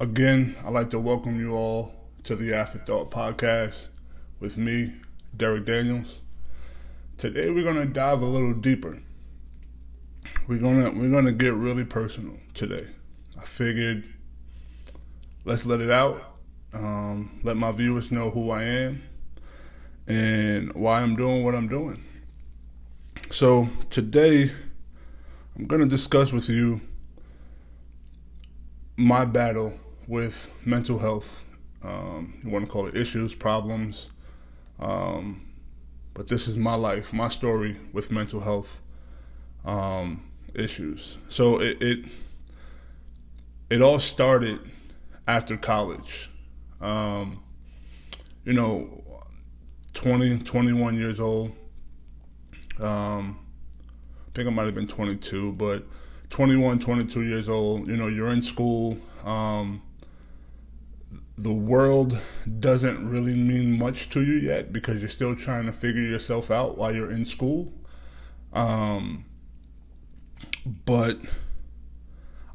Again, I'd like to welcome you all to the Afterthought Podcast with me, Derek Daniels. Today we're gonna dive a little deeper. We're gonna get really personal today. I figured let's let it out. Let my viewers know who I am and why I'm doing what I'm doing. So today I'm gonna discuss with you my battle with mental health. You want to call it issues, problems, but this is my life, my story with mental health issues. So it all started after college. You know, 20, 21 years old. I think I might have been 22, but 21, 22 years old. You know, you're in school. The world doesn't really mean much to you yet because you're still trying to figure yourself out while you're in school. But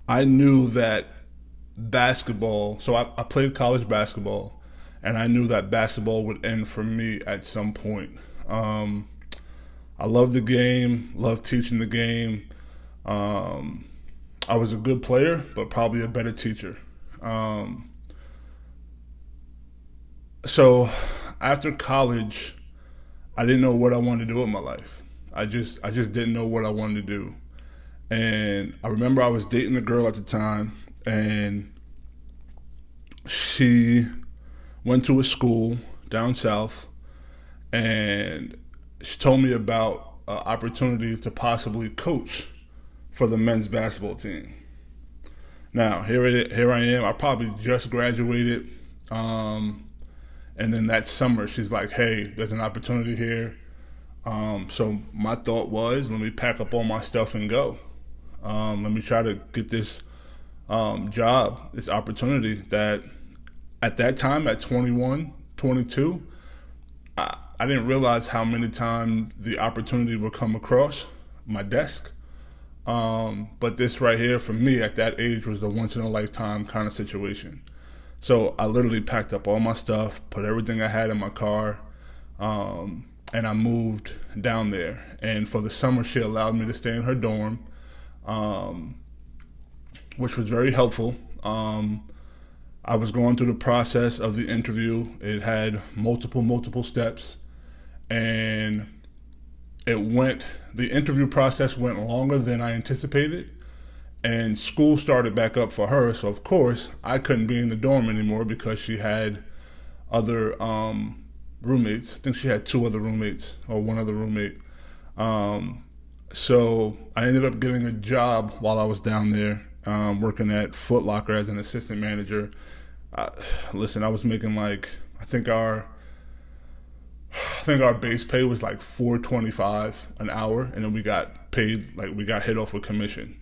I knew that basketball, so I played college basketball, and I knew that basketball would end for me at some point. I love the game, love teaching the game. I was a good player, but probably a better teacher. So after college, I didn't know what I wanted to do with my life. I just didn't know what I wanted to do. And I remember I was dating a girl at the time, and she went to a school down south, and she told me about an opportunity to possibly coach for the men's basketball team. Now, here I am. I probably just graduated. And then that summer, she's like, hey, there's an opportunity here. So my thought was, let me pack up all my stuff and go. Let me try to get this job, this opportunity that at that time, at 21, 22, I didn't realize how many times the opportunity would come across my desk. But this right here, for me, at that age, was the once-in-a-lifetime kind of situation. So I literally packed up all my stuff, put everything I had in my car, and I moved down there. And for the summer, she allowed me to stay in her dorm, which was very helpful. I was going through the process of the interview. It had multiple steps, and the interview process went longer than I anticipated. And school started back up for her, so of course I couldn't be in the dorm anymore because she had other roommates. I think she had two other roommates or one other roommate. So I ended up getting a job while I was down there, working at Foot Locker as an assistant manager. Listen, I was making like I think our base pay was like $4.25 an hour, and then we got paid we got hit off with commission.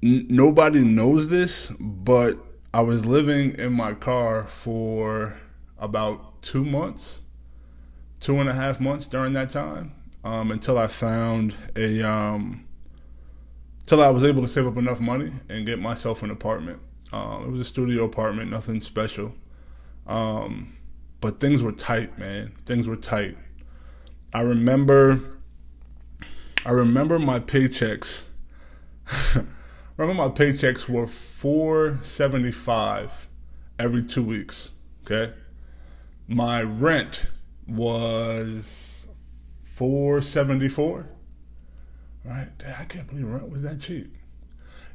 Nobody knows this, but I was living in my car for about 2 months, 2.5 months during that time, until I found till I was able to save up enough money and get myself an apartment. It was a studio apartment, nothing special. But things were tight, man. Things were tight. I remember my paychecks. My paychecks were $4.75 every 2 weeks. Okay, my rent was $4.74. Right, I can't believe rent was that cheap.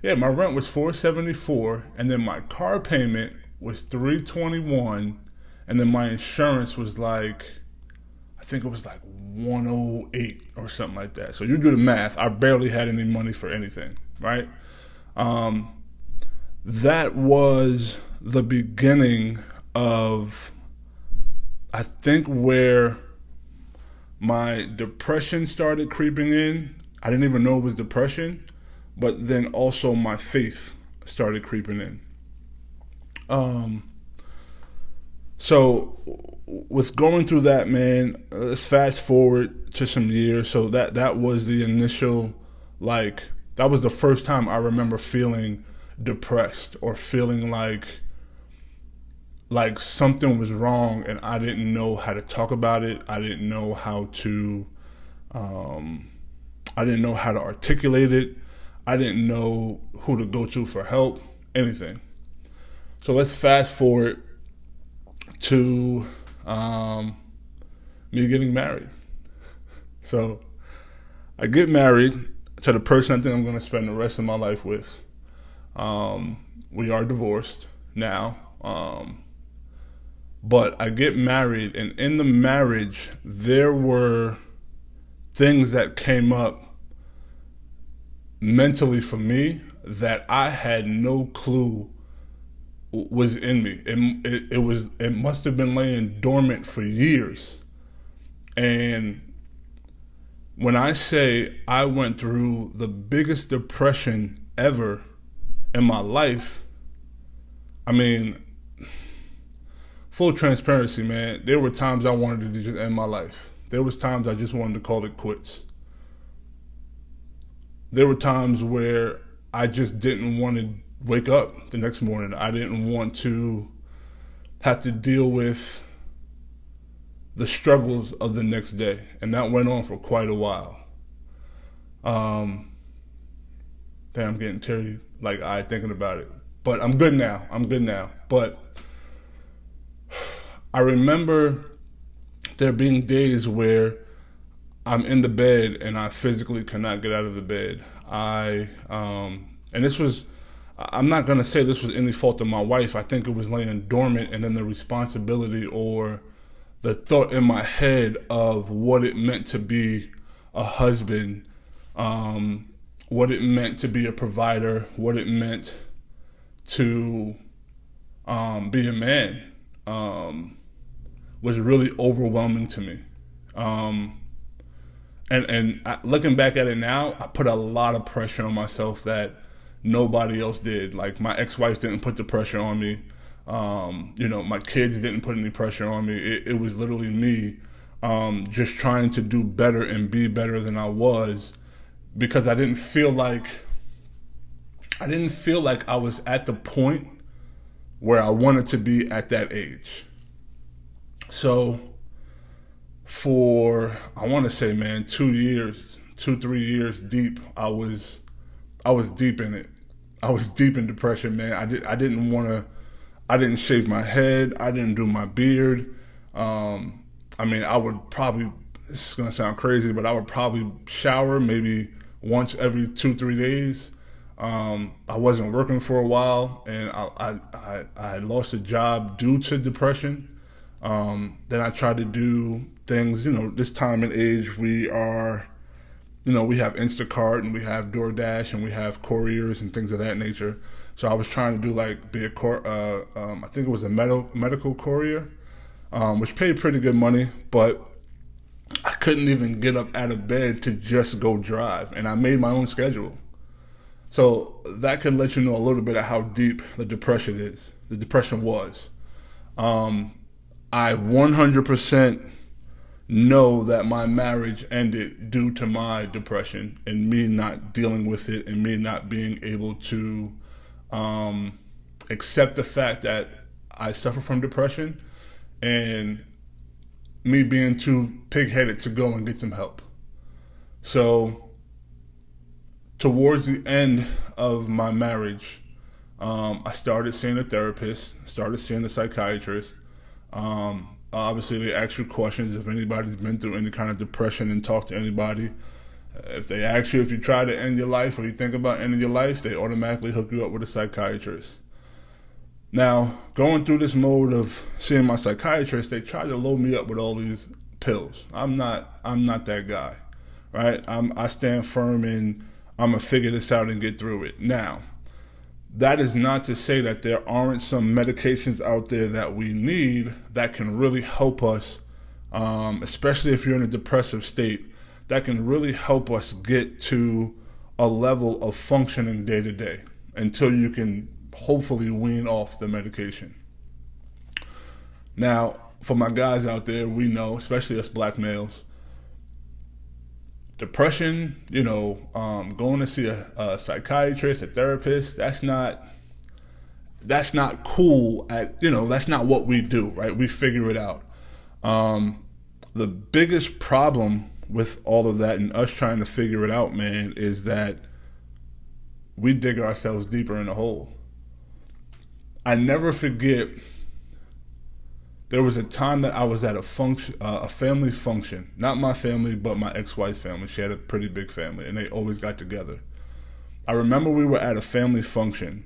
Yeah, my rent was $4.74, and then my car payment was $3.21, and then my insurance was I think it was like 108 or something like that. So you do the math. I barely had any money for anything, right? That was the beginning of, I think, where my depression started creeping in. I didn't even know it was depression, but then also my faith started creeping in. So with going through that, man, let's fast forward to some years. So that was the initial That was the first time I remember feeling depressed or feeling like something was wrong and I didn't know how to talk about it. I didn't know how to articulate it. I didn't know who to go to for help, anything. So let's fast forward to me getting married. So I get married to the person I think I'm going to spend the rest of my life with. We are divorced now. But I get married, and in the marriage, there were things that came up mentally for me that I had no clue was in me. It must have been laying dormant for years. And when I say I went through the biggest depression ever in my life, I mean, full transparency, man, there were times I wanted to just end my life. There was times I just wanted to call it quits. There were times where I just didn't want to wake up the next morning. I didn't want to have to deal with the struggles of the next day. And that went on for quite a while. Damn, I'm getting teary, thinking about it. But I'm good now. But I remember there being days where I'm in the bed and I physically cannot get out of the bed. And this was, I'm not going to say this was any fault of my wife. I think it was laying dormant, and then the responsibility or the thought in my head of what it meant to be a husband, what it meant to be a provider, what it meant to be a man, was really overwhelming to me. Looking back at it now, I put a lot of pressure on myself that nobody else did. Like, my ex-wife didn't put the pressure on me. My kids didn't put any pressure on me. It was literally me just trying to do better and be better than I was, because I didn't feel like I was at the point where I wanted to be at that age. So for, I want to say, man, 3 years deep, I was deep in it. I was deep in depression, man. I didn't shave my head. I didn't do my beard. I would probably, this is going to sound crazy, but I would probably shower maybe once every 2-3 days. I wasn't working for a while, and I had lost a job due to depression. Then I tried to do things, this time and age we have Instacart and we have DoorDash and we have couriers and things of that nature. So I was trying to do I think it was a medical courier, which paid pretty good money, but I couldn't even get up out of bed to just go drive, and I made my own schedule. So that can let you know a little bit of how deep the depression was. I 100% know that my marriage ended due to my depression and me not dealing with it and me not being able to accept the fact that I suffer from depression, and me being too pig-headed to go and get some help. So towards the end of my marriage, I started seeing a therapist, started seeing a psychiatrist. Obviously, they ask you questions if anybody's been through any kind of depression and talk to anybody. If they ask you if you try to end your life or you think about ending your life, they automatically hook you up with a psychiatrist. Now, going through this mode of seeing my psychiatrist, they try to load me up with all these pills. I'm not that guy, right? I stand firm in I'm gonna figure this out and get through it. Now, that is not to say that there aren't some medications out there that we need that can really help us, especially if you're in a depressive state, that can really help us get to a level of functioning day to day until you can hopefully wean off the medication. Now, for my guys out there, we know, especially us black males, Depression, going to see a psychiatrist, a therapist, that's not cool. That's not what we do, right? We figure it out. The biggest problem with all of that and us trying to figure it out, man, is that we dig ourselves deeper in the hole. I never forget, there was a time that I was at a family function, not my family, but my ex-wife's family. She had a pretty big family, and they always got together. I remember we were at a family function,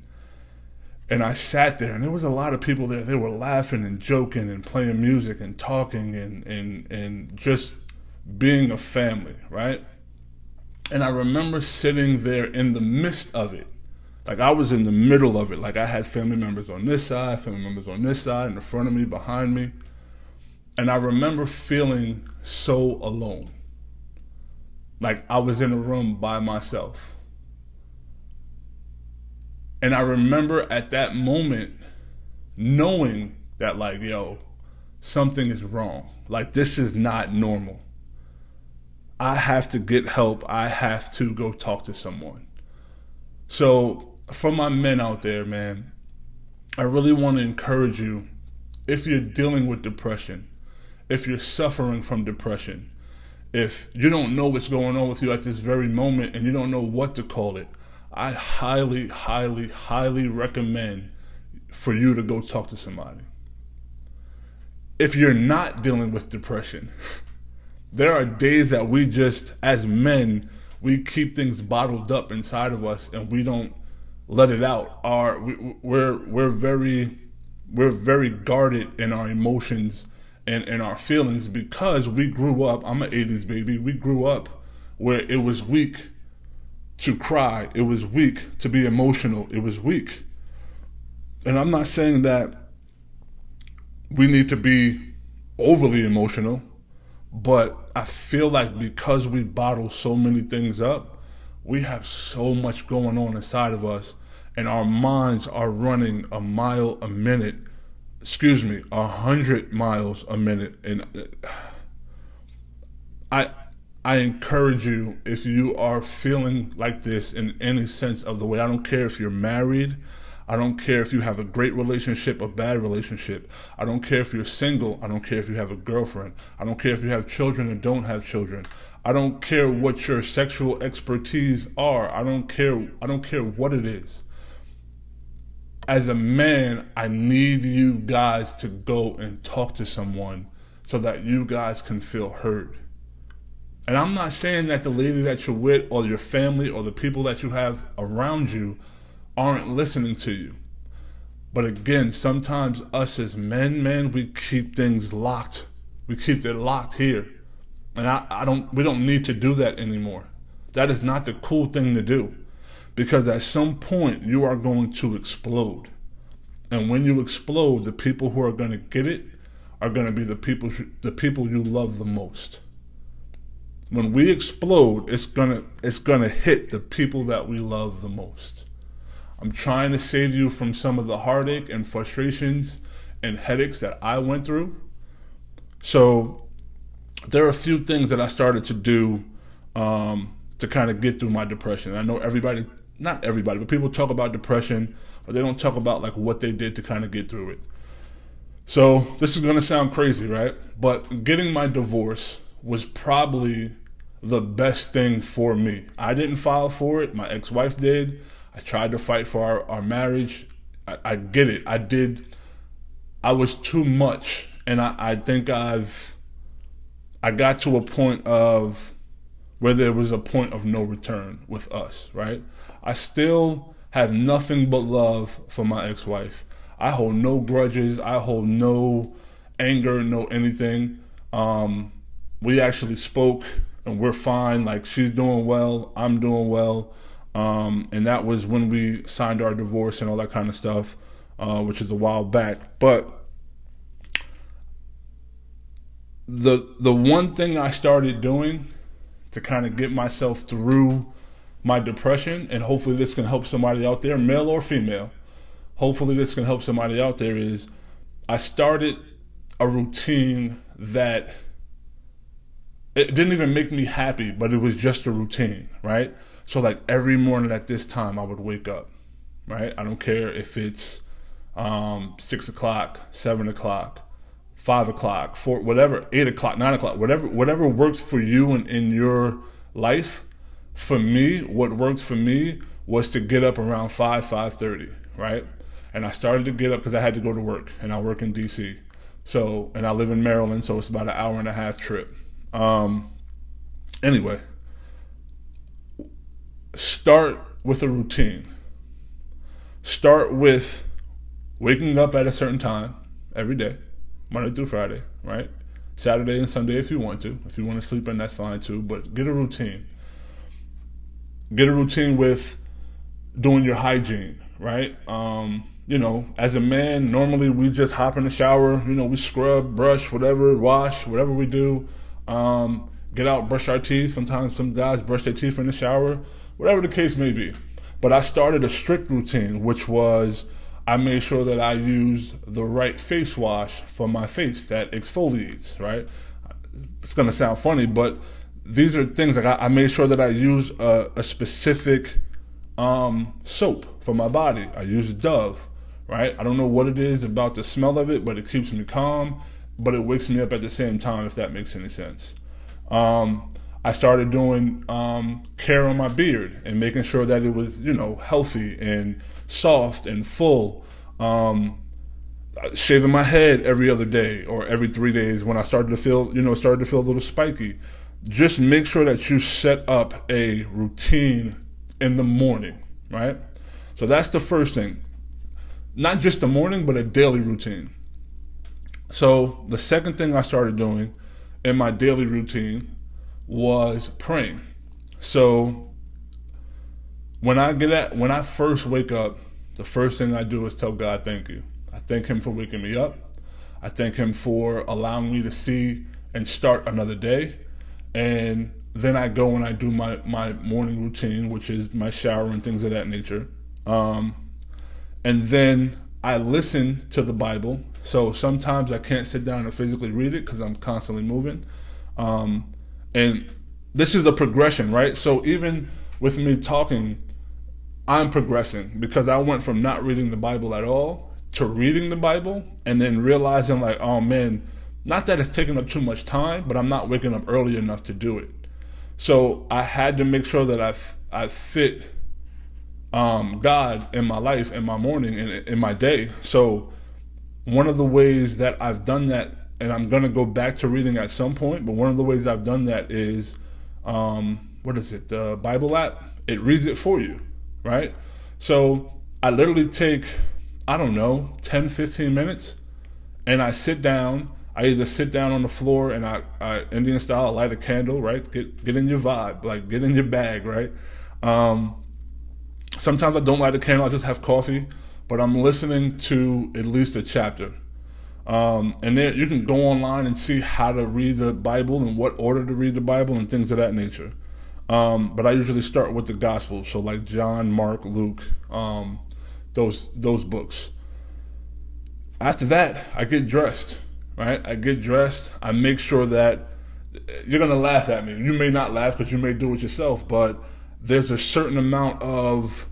and I sat there, and there was a lot of people there. They were laughing and joking and playing music and talking and just being a family, right? And I remember sitting there in the midst of it. Like, I was in the middle of it. Like, I had family members on this side, family members on this side, in front of me, behind me. And I remember feeling so alone. Like, I was in a room by myself. And I remember at that moment knowing that, like, yo, something is wrong. Like, this is not normal. I have to get help. I have to go talk to someone. So for my men out there, man, I really want to encourage you, if you're dealing with depression, if you're suffering from depression, if you don't know what's going on with you at this very moment and you don't know what to call it, I highly, highly, highly recommend for you to go talk to somebody. If you're not dealing with depression, there are days that we just, as men, we keep things bottled up inside of us and we don't let it out. We're very guarded in our emotions and in our feelings because we grew up. I'm an 80s baby. We grew up where it was weak to cry. It was weak to be emotional. It was weak. And I'm not saying that we need to be overly emotional, but I feel like because we bottle so many things up, we have so much going on inside of us, and our minds are running 100 miles a minute. And I encourage you, if you are feeling like this in any sense of the way, I don't care if you're married, I don't care if you have a great relationship, a bad relationship, I don't care if you're single, I don't care if you have a girlfriend, I don't care if you have children or don't have children, I don't care what your sexual expertise are, I don't care what it is. As a man, I need you guys to go and talk to someone so that you guys can feel heard. And I'm not saying that the lady that you're with or your family or the people that you have around you aren't listening to you. But again, sometimes us as men, we keep things locked. We keep it locked here. And we don't need to do that anymore. That is not the cool thing to do. Because at some point you are going to explode. And when you explode, the people who are going to get it are going to be the people you love the most. When we explode, it's gonna hit the people that we love the most. I'm trying to save you from some of the heartache and frustrations and headaches that I went through. So there are a few things that I started to do to kind of get through my depression. I know not everybody, but people talk about depression, but they don't talk about like what they did to kind of get through it. So this is gonna sound crazy, right? But getting my divorce was probably the best thing for me. I didn't file for it. My ex-wife did. I tried to fight for our marriage. I get it. I was too much. And I think I got to a point of where there was a point of no return with us, right? I still have nothing but love for my ex-wife. I hold no grudges. I hold no anger, no anything. We actually spoke and we're fine. Like, she's doing well, I'm doing well. And that was when we signed our divorce and all that kind of stuff, which is a while back. But the one thing I started doing to kind of get myself through my depression, and hopefully this can help somebody out there, male or female, hopefully this can help somebody out there, is I started a routine that it didn't even make me happy, but it was just a routine, right? So like every morning at this time, I would wake up, right? I don't care if it's 6 o'clock, 7 o'clock, 5 o'clock, 4, whatever, 8 o'clock, 9 o'clock, whatever works for you in your life. For me, what worked for me was to get up around 5:30, right? And I started to get up because I had to go to work, and I work in DC. So, and I live in Maryland, so it's about an hour and a half trip. Anyway, start with a routine. Start with waking up at a certain time every day, Monday through Friday, right? Saturday and Sunday if you want to. If you want to sleep in, that's fine too, but get a routine. Get a routine with doing your hygiene, right? As a man, normally we just hop in the shower, we scrub, brush, wash, whatever we do. Get out, brush our teeth. Sometimes some guys brush their teeth in the shower, whatever the case may be. But I started a strict routine, which was I made sure that I used the right face wash for my face that exfoliates, right? It's going to sound funny, but these are things like I made sure that I use a specific soap for my body. I use Dove, right? I don't know what it is about the smell of it, but it keeps me calm, but it wakes me up at the same time, if that makes any sense. I started doing care on my beard and making sure that it was, healthy and soft and full. Shaving my head every other day or every 3 days when I started to feel, a little spiky. Just make sure that you set up a routine in the morning, right? So that's the first thing. Not just the morning, but a daily routine. So the second thing I started doing in my daily routine was praying. So when I first wake up, the first thing I do is tell God thank you. I thank him for waking me up. I thank him for allowing me to see and start another day. And then I go and I do my morning routine, which is my shower and things of that nature. And then I listen to the Bible. So sometimes I can't sit down and physically read it because I'm constantly moving. And this is the progression, right? So even with me talking, I'm progressing because I went from not reading the Bible at all to reading the Bible and then realizing like, oh man, not that it's taking up too much time, but I'm not waking up early enough to do it. So I had to make sure that I fit God in my life, in my morning, and in my day. So one of the ways that I've done that, and I'm going to go back to reading at some point, but one of the ways I've done that is, the Bible app. It reads it for you, right? So I literally take, 10, 15 minutes, and I sit down. I either sit down on the floor and I Indian style, I light a candle, right? Get in your vibe, like get in your bag, right? Sometimes I don't light a candle, I just have coffee, but I'm listening to at least a chapter. And there you can go online and see how to read the Bible and what order to read the Bible and things of that nature. But I usually start with the Gospels, so like John, Mark, Luke, those books. After that, I get dressed. Right? I get dressed. I make sure that you're going to laugh at me. You may not laugh because you may do it yourself, but there's a certain amount of,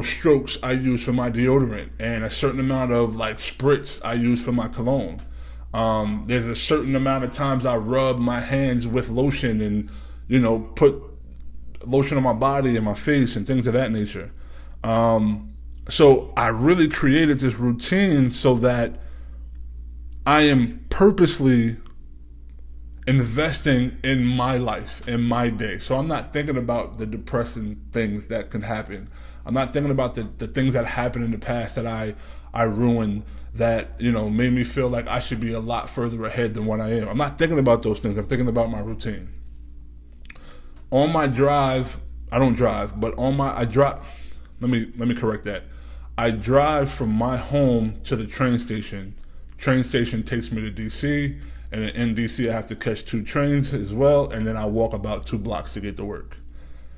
strokes I use for my deodorant and a certain amount of like spritz I use for my cologne. There's a certain amount of times I rub my hands with lotion and, put lotion on my body and my face and things of that nature. So I really created this routine so that I am purposely investing in my life, in my day. So I'm not thinking about the depressing things that can happen. I'm not thinking about the things that happened in the past that I ruined that, made me feel like I should be a lot further ahead than what I am. I'm not thinking about those things. I'm thinking about my routine. On my drive, I don't drive, but I drive. Let me correct that. I drive from my home to the train station. Train station takes me to DC, and in DC I have to catch 2 trains as well, and then I walk about 2 blocks to get to work.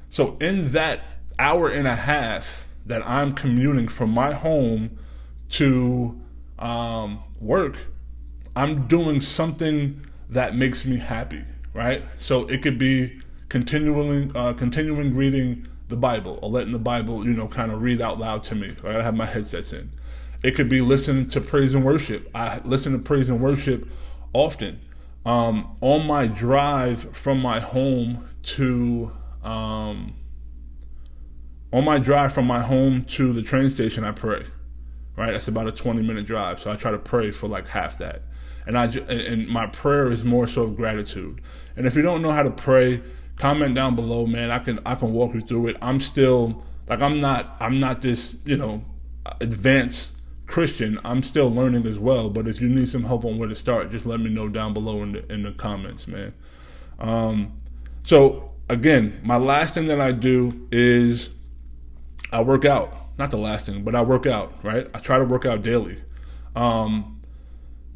So in that hour and a half that I'm commuting from my home to work, I'm doing something that makes me happy, right? So it could be continuing reading the Bible, or letting the Bible, kind of read out loud to me. Right? I have my headsets in. It could be listening to praise and worship. I listen to praise and worship often. On my drive from my home to the train station, I pray. Right, that's about a 20-minute drive, so I try to pray for like half that. And my prayer is more so of gratitude. And if you don't know how to pray, comment down below, man. I can walk you through it. I'm still I'm not this advanced Christian. I'm still learning as well. But if you need some help on where to start, just let me know down below in the comments, man. So again, my last thing that I do is I work out. Not the last thing, but I work out. Right, I try to work out daily.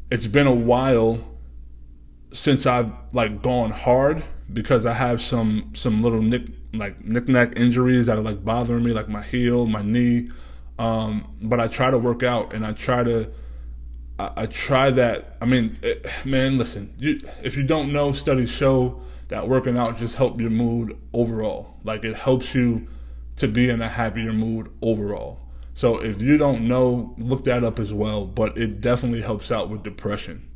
It's been a while since I've gone hard, because I have some little knick-knack injuries that are bothering me, like my heel, my knee. But I try to work out, and I try that. I mean, man, listen, if you don't know, studies show that working out just helps your mood overall. It helps you to be in a happier mood overall. So if you don't know, look that up as well, but it definitely helps out with depression.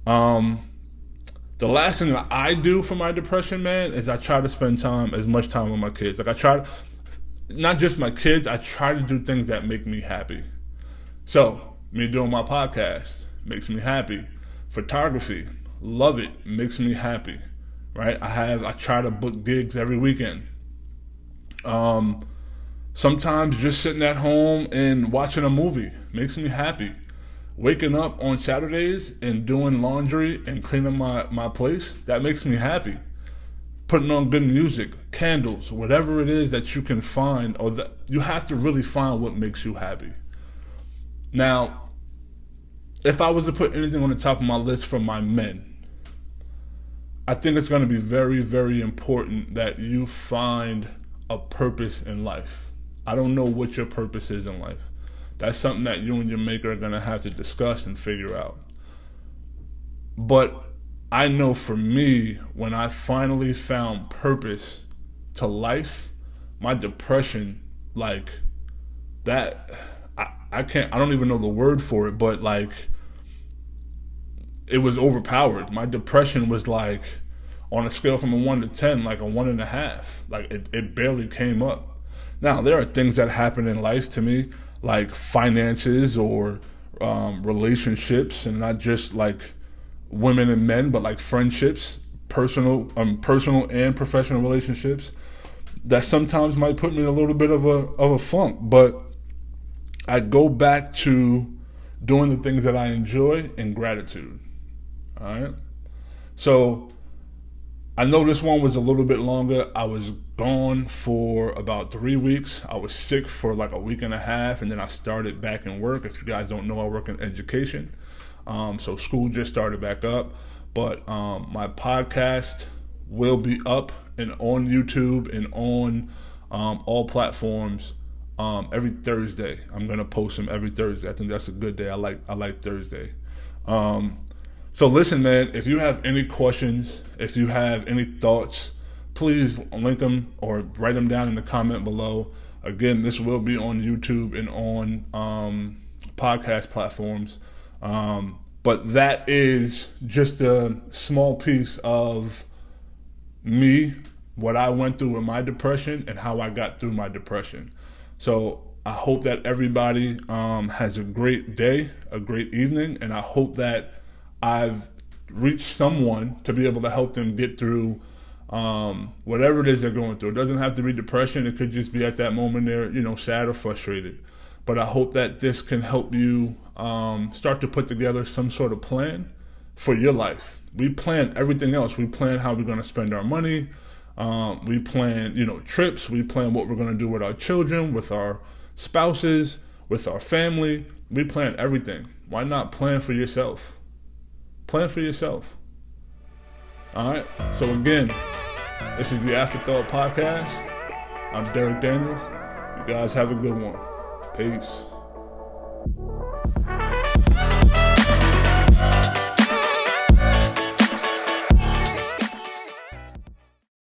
The last thing that I do for my depression, man, is I try to spend as much time with my kids. I try, not just my kids, I try to do things that make me happy. So, me doing my podcast makes me happy. Photography, love it, makes me happy, right? I try to book gigs every weekend. Sometimes just sitting at home and watching a movie makes me happy. Waking up on Saturdays and doing laundry and cleaning my place, that makes me happy. Putting on good music, candles, whatever it is that you can find, or that you have to really find what makes you happy. Now, if I was to put anything on the top of my list for my men, I think it's going to be very, very important that you find a purpose in life. I don't know what your purpose is in life. That's something that you and your maker are going to have to discuss and figure out. But I know for me, when I finally found purpose to life, my depression, I don't even know the word for it, but it was overpowered. My depression was on a scale from a 1 to 10, a 1.5. It barely came up. Now, there are things that happen in life to me, like finances or relationships, and not just women and men, but friendships, personal and professional relationships, that sometimes might put me in a little bit of a funk. But I go back to doing the things that I enjoy and gratitude. All right. So I know this one was a little bit longer. I was gone for about 3 weeks. I was sick for a week and a half, and then I started back in work. If you guys don't know, I work in education. So school just started back up. But my podcast will be up and on YouTube and on all platforms every Thursday. I'm gonna post them every Thursday. I think that's a good day. I like Thursday. So listen, man, if you have any questions, if you have any thoughts, please link them or write them down in the comment below. Again, this will be on YouTube and on podcast platforms. But that is just a small piece of me, what I went through with my depression and how I got through my depression. So I hope that everybody has a great day, a great evening, and I hope that I've reached someone to be able to help them get through whatever it is they're going through. It doesn't have to be depression. It could just be at that moment they're, sad or frustrated. But I hope that this can help you start to put together some sort of plan for your life. We plan everything else. We plan how we're going to spend our money. We plan, trips. We plan what we're going to do with our children, with our spouses, with our family. We plan everything. Why not plan for yourself? Plan for yourself. All right. So again, this is the Afterthought Podcast. I'm Derek Daniels. You guys have a good one. Peace.